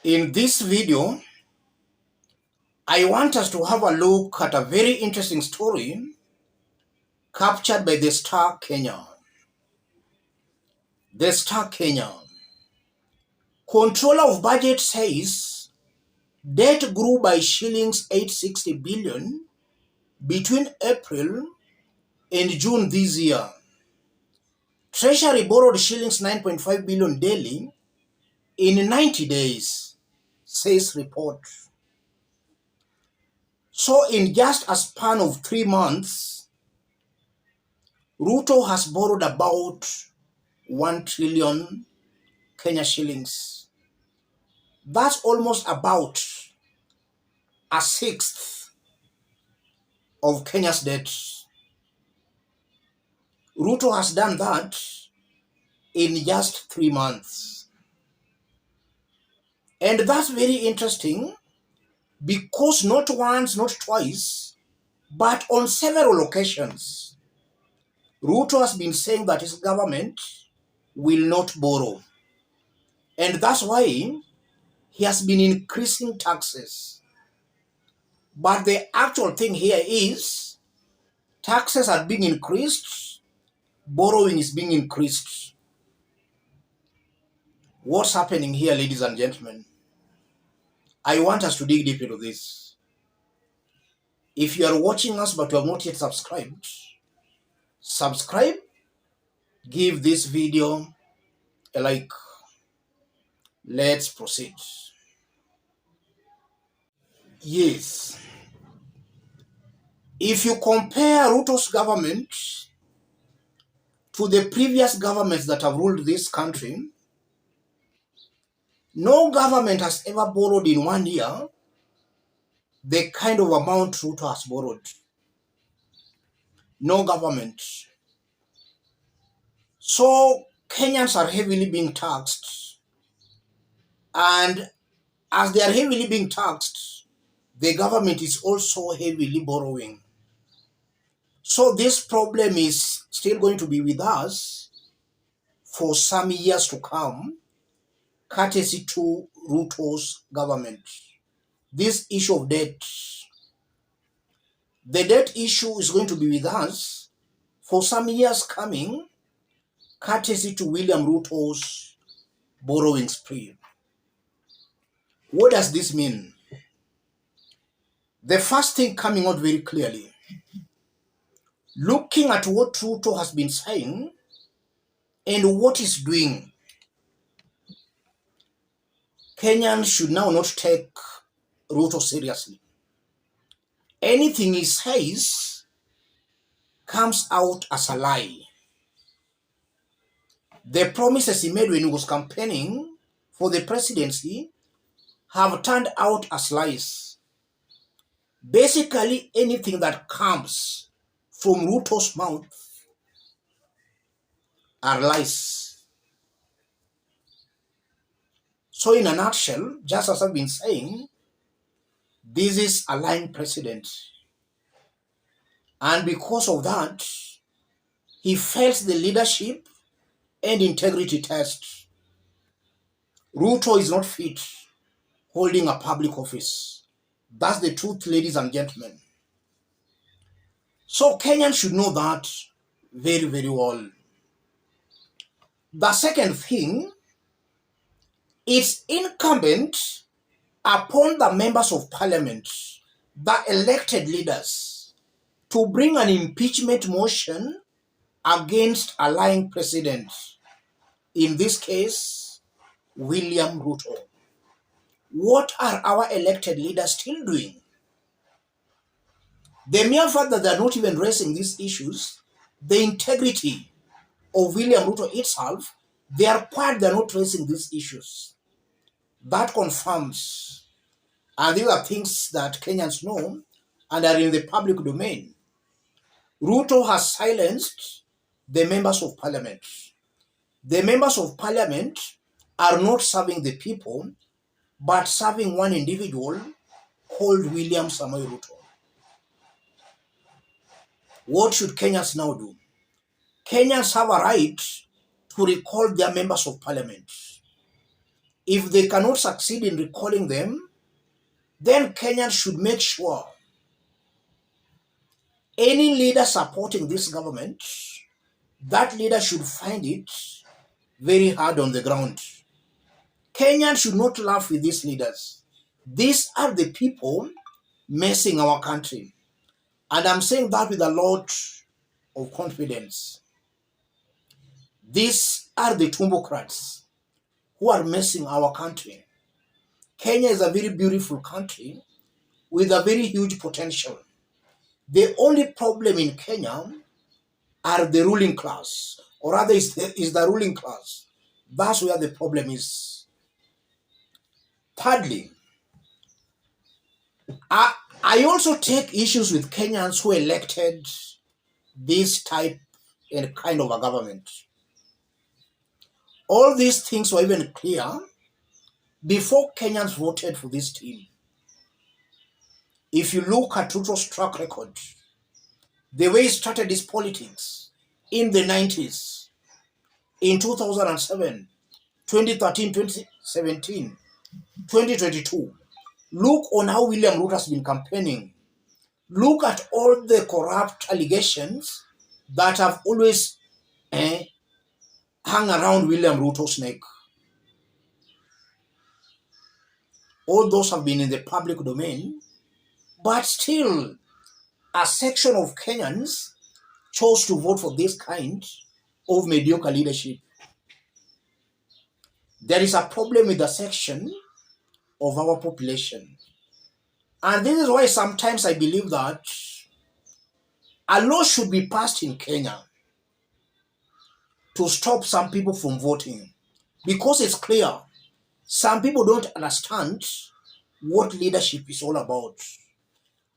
In this video, I want us to have a look at a very interesting story captured by the Star Kenya. The Star Kenya. Controller of Budget says debt grew by shillings 860 billion between April and June this year. Treasury borrowed shillings 9.5 billion daily in 90 days, says report. So in just a span of 3 months, Ruto has borrowed about 1 trillion Kenya shillings. That's almost about a sixth of Kenya's debt. Ruto has done that in just 3 months. And that's very interesting because not once, not twice, but on several occasions, Ruto has been saying that his government will not borrow. And that's why he has been increasing taxes. But the actual thing here is taxes are being increased, borrowing is being increased. What's happening here, ladies and gentlemen? I want us to dig deep into this. If you are watching us but you have not yet subscribed, subscribe, give this video a like. Let's proceed. Yes. If you compare Ruto's government to the previous governments that have ruled this country, no government has ever borrowed in 1 year the kind of amount Ruto has borrowed. No government. So Kenyans are heavily being taxed. And as they are heavily being taxed, the government is also heavily borrowing. So this problem is still going to be with us for some years to come, courtesy to Ruto's government. This issue of debt, the debt issue is going to be with us for some years coming, courtesy to William Ruto's borrowing spree. What does this mean? The first thing coming out very clearly, looking at what Ruto has been saying and what he's doing, Kenyans should now not take Ruto seriously. Anything he says comes out as a lie. The promises he made when he was campaigning for the presidency have turned out as lies. Basically, anything that comes from Ruto's mouth are lies. So in a nutshell, just as I've been saying, this is a lying president. And because of that, he fails the leadership and integrity test. Ruto is not fit holding a public office. That's the truth, ladies and gentlemen. So Kenyans should know that very, very well. The second thing, it's incumbent upon the members of parliament, the elected leaders, to bring an impeachment motion against a lying president, in this case, William Ruto. What are our elected leaders still doing? The mere fact that they're not even raising these issues, the integrity of William Ruto itself, they are quiet, they're not raising these issues. That confirms, and these are things that Kenyans know and are in the public domain. Ruto has silenced the members of parliament. The members of parliament are not serving the people, but serving one individual called William Samoei Ruto. What should Kenyans now do? Kenyans have a right to recall their members of parliament. If they cannot succeed in recalling them, then Kenyans should make sure any leader supporting this government, that leader should find it very hard on the ground. Kenyans should not laugh with these leaders. These are the people messing our country. And I'm saying that with a lot of confidence. These are the tumbocrats who are messing our country. Kenya is a very beautiful country with a very huge potential. The only problem in Kenya are the ruling class, or rather is the ruling class. That's where the problem is. Thirdly, I also take issues with Kenyans who elected this type and kind of a government. All these things were even clear before Kenyans voted for this team. If you look at Ruto's track record, the way he started his politics in the 90s, in 2007, 2013, 2017, 2022, look on how William Ruto has been campaigning. Look at all the corrupt allegations that have always hung around William Ruto's neck. All those have been in the public domain, but still a section of Kenyans chose to vote for this kind of mediocre leadership. There is a problem with the section of our population. And this is why sometimes I believe that a law should be passed in Kenya to stop some people from voting. Because it's clear, some people don't understand what leadership is all about.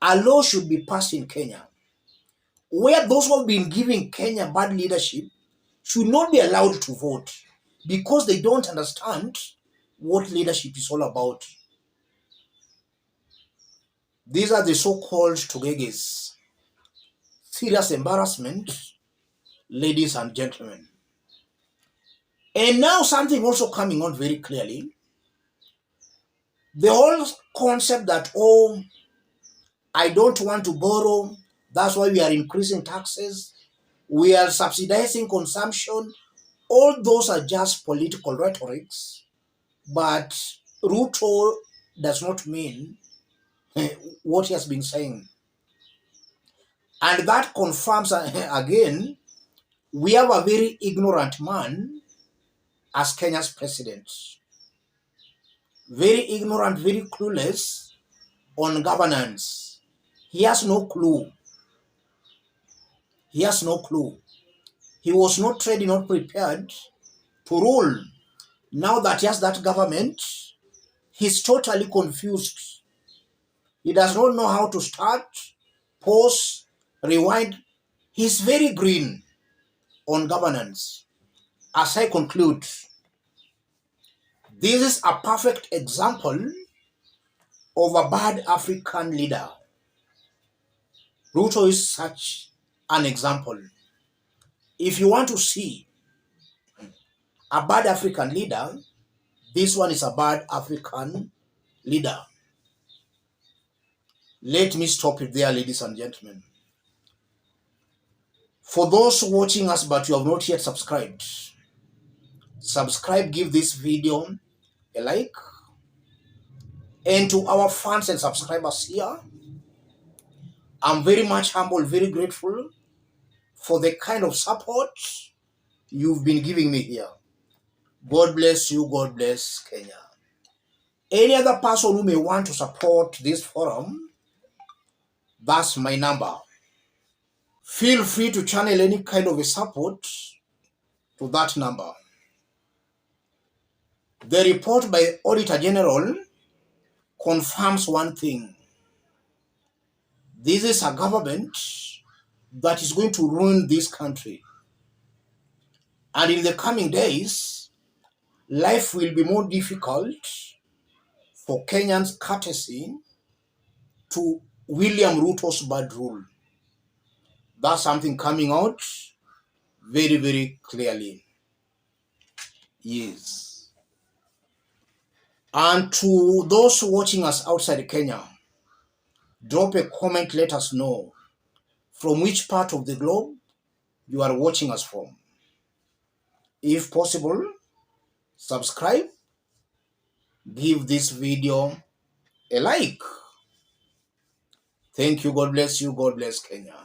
A law should be passed in Kenya where those who have been giving Kenya bad leadership should not be allowed to vote because they don't understand what leadership is all about. These are the so-called togeges. Serious embarrassment, ladies and gentlemen. And now something also coming on very clearly. The whole concept that, oh, I don't want to borrow, that's why we are increasing taxes, we are subsidizing consumption, all those are just political rhetorics, but Ruto does not mean what he has been saying. And that confirms again, we have a very ignorant man as Kenya's president. Very ignorant, very clueless on governance. He has no clue. He has no clue. He was not ready, not prepared to rule. Now that he has that government, he's totally confused. He does not know how to start, pause, rewind. He's very green on governance. As I conclude, this is a perfect example of a bad African leader. Ruto is such an example. If you want to see a bad African leader, this one is a bad African leader. Let me stop it there, ladies and gentlemen. For those watching us but you have not yet subscribed, subscribe, give this video a like. And to our fans and subscribers here, I'm very much humble, very grateful for the kind of support you've been giving me here. God bless you, God bless Kenya. Any other person who may want to support this forum, that's my number. Feel free to channel any kind of a support to that number. The report by Auditor General confirms one thing. This is a government that is going to ruin this country. And in the coming days, life will be more difficult for Kenyans courtesy to William Ruto's bad rule. That's something coming out very, very clearly. Yes. And to those watching us outside Kenya, drop a comment, let us know from which part of the globe you are watching us from. If possible, subscribe, give this video a like. Thank you. God bless you. God bless Kenya.